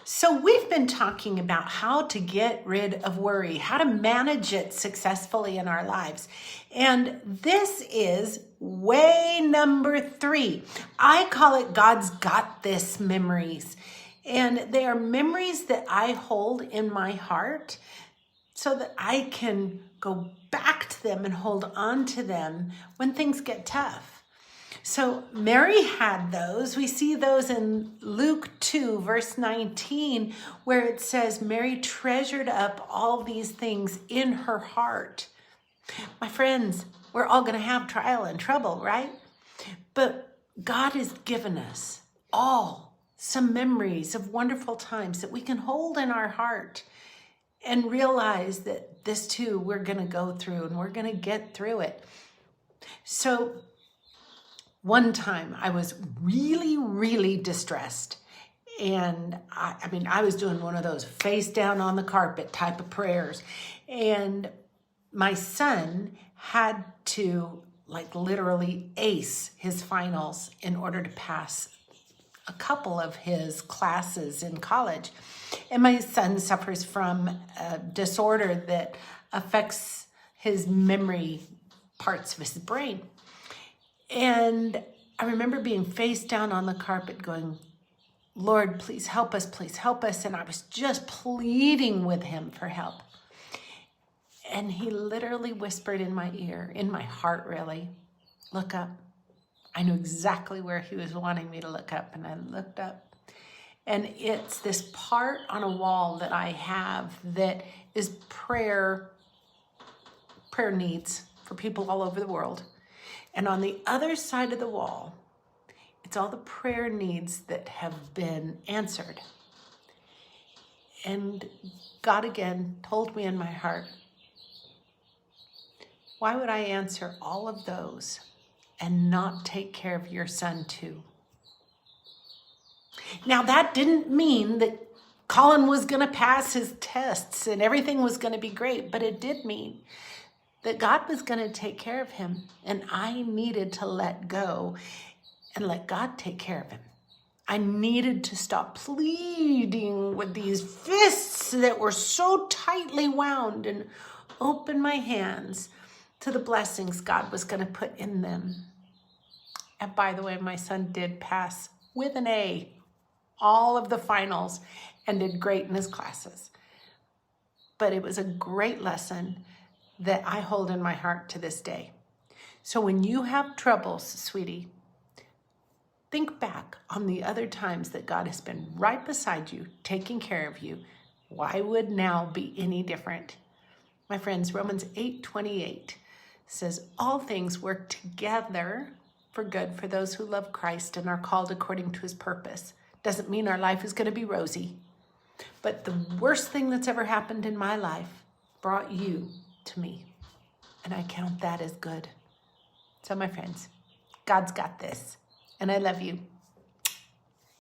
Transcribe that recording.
So we've been talking about how to get rid of worry, how to manage it successfully in our lives. And this is way number 3. I call it God's got this memories. And they are memories that I hold in my heart so that I can go back to them and hold on to them when things get tough. So Mary had those. We see those in Luke 2, verse 19, where it says, Mary treasured up all these things in her heart. My friends, we're all going to have trial and trouble, right? But God has given us all some memories of wonderful times that we can hold in our heart and realize that this too, we're going to go through and we're going to get through it. So one time I was really distressed. And I was doing one of those face down on the carpet type of prayers. And my son had to literally ace his finals in order to pass a couple of his classes in college. And my son suffers from a disorder that affects his memory parts of his brain. And I remember being face down on the carpet going, Lord, please help us, please help us. And I was just pleading with him for help. And he literally whispered in my ear, in my heart really, look up. I knew exactly where he was wanting me to look up, and I looked up. And it's this part on a wall that I have that is prayer needs for people all over the world. And on the other side of the wall, it's all the prayer needs that have been answered. And God again told me in my heart, why would I answer all of those and not take care of your son too? Now that didn't mean that Colin was going to pass his tests and everything was going to be great, but it did mean that God was going to take care of him, and I needed to let go and let God take care of him. I needed to stop pleading with these fists that were so tightly wound and open my hands to the blessings God was going to put in them. And by the way, my son did pass with an A all of the finals and did great in his classes. But it was a great lesson that I hold in my heart to this day. So when you have troubles, sweetie, think back on the other times that God has been right beside you, taking care of you. Why would now be any different? My friends, Romans 8:28 says, all things work together for good for those who love Christ and are called according to his purpose. Doesn't mean our life is going to be rosy. But the worst thing that's ever happened in my life brought you to me. And I count that as good. So my friends, God's got this. And I love you.